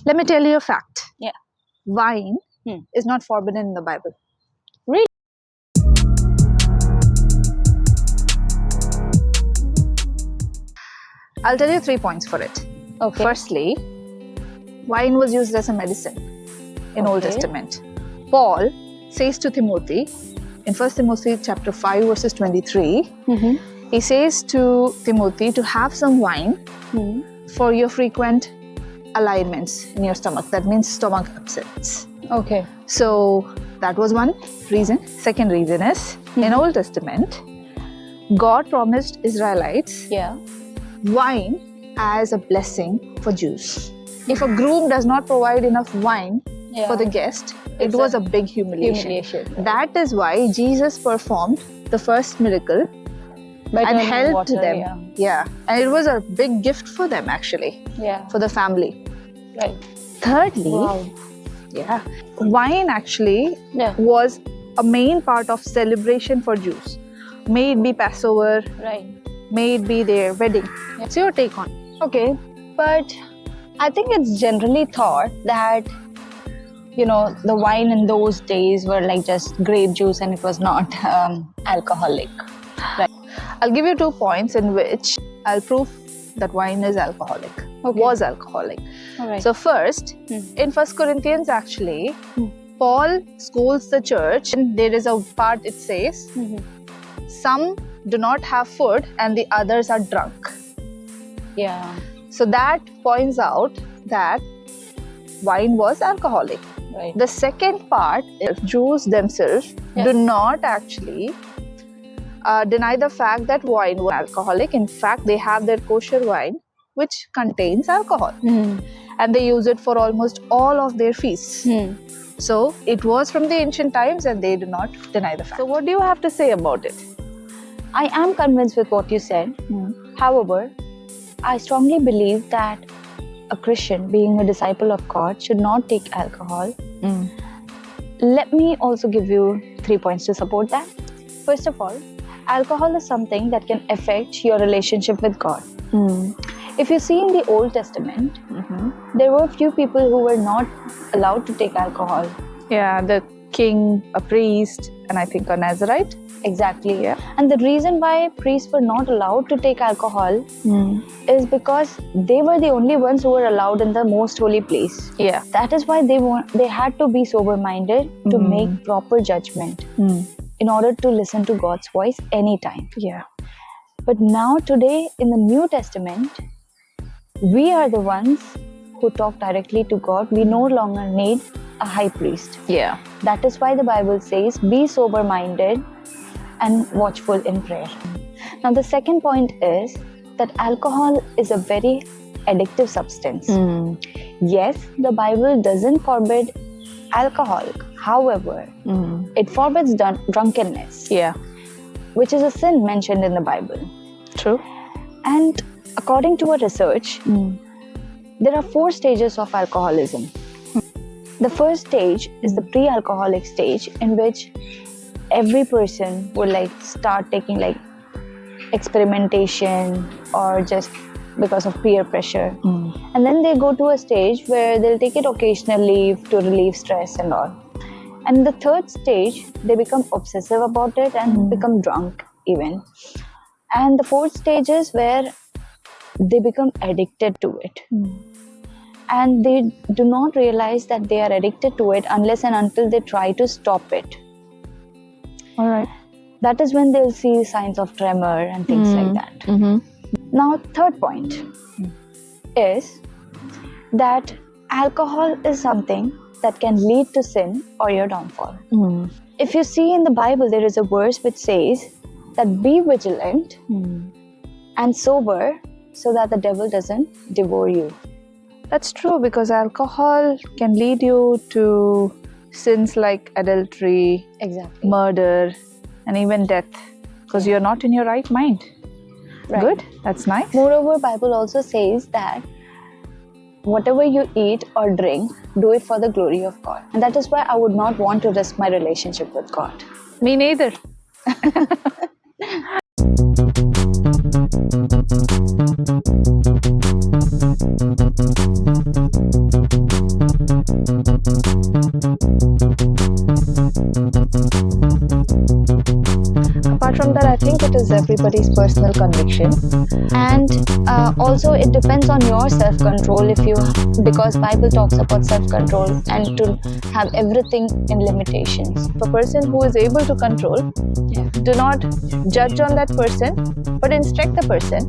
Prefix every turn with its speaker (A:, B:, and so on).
A: Let me tell you a fact.
B: Yeah.
A: Wine is not forbidden in the Bible.
B: Really?
A: I'll tell you 3 points for it.
B: Okay.
A: Firstly, wine was used as a medicine in Old
B: Okay.
A: Testament. Paul says to Timothy in 1 Timothy chapter 5 verses 23, he says to Timothy to have some wine for your frequent alignments in your stomach. That means stomach upsets.
B: Okay.
A: So that was one reason. Second reason is in Old Testament, God promised Israelites
B: Yeah.
A: wine as a blessing for Jews. If a groom does not provide enough wine for the guest, it was a big humiliation. That is why Jesus performed the first miracle and helped them. Yeah. And it was a big gift for them actually.
B: Yeah.
A: For the family.
B: Right.
A: Thirdly, wine actually was a main part of celebration for Jews. May it be Passover,
B: Right.
A: may it be their wedding. What's your take on it?
B: Okay, but I think it's generally thought that, you know, the wine in those days were like just grape juice and it was not alcoholic. Right.
A: I'll give you 2 points in which I'll prove that wine is alcoholic, was alcoholic.
B: All right.
A: So first, in 1 Corinthians actually, Paul scolds the church and there is a part it says, some do not have food and the others are drunk.
B: Yeah.
A: So that points out that wine was alcoholic.
B: Right.
A: The second part is Jews themselves do not actually deny the fact that wine was alcoholic. In fact, they have their kosher wine which contains alcohol and they use it for almost all of their feasts. So it was from the ancient times and they do not deny the fact. So what do you have to say about it?
B: I am convinced with what you said. However, I strongly believe that a Christian, being a disciple of God, should not take alcohol. Let me also give you 3 points to support that. First of all, alcohol is something that can affect your relationship with God. If you see in the Old Testament, there were few people who were not allowed to take alcohol.
A: Yeah, the king, a priest, and I think a Nazarite.
B: Exactly. Yeah. And the reason why priests were not allowed to take alcohol is because they were the only ones who were allowed in the most holy place.
A: Yeah.
B: That is why they had to be sober-minded to make proper judgment in order to listen to God's voice anytime.
A: Yeah.
B: But now today in the New Testament, we are the ones who talk directly to God. We no longer need a high priest.
A: Yeah.
B: That is why the Bible says, be sober-minded and watchful in prayer. Now the second point is that alcohol is a very addictive substance. Yes, the Bible doesn't forbid alcohol. However, it forbids drunkenness.
A: Yeah.
B: Which is a sin mentioned in the Bible.
A: True.
B: And according to a research, there are 4 stages of alcoholism. The first stage is the pre-alcoholic stage, in which every person would like start taking like experimentation or just because of peer pressure. And then they go to a stage where they'll take it occasionally to relieve stress and all. And the third stage, they become obsessive about it and become drunk even. And the fourth stage is where they become addicted to it. And they do not realize that they are addicted to it unless and until they try to stop it.
A: All right.
B: That is when they'll see signs of tremor and things like that. Now, third point is that alcohol is something that can lead to sin or your downfall. If you see in the Bible, there is a verse which says that be vigilant and sober so that the devil doesn't devour you.
A: That's true, because alcohol can lead you to sins like adultery, murder, and even death, because you're not in your right mind.
B: Right.
A: Good, that's nice.
B: Moreover, Bible also says that whatever you eat or drink, do it for the glory of God. And that is why I would not want to risk my relationship with God.
A: Me neither. apart from that, I think it is everybody's personal conviction.
B: And also it depends on your self-control, because Bible talks about self-control and to have everything in limitations.
A: A person who is able to control, do not judge on that person, but instruct the person.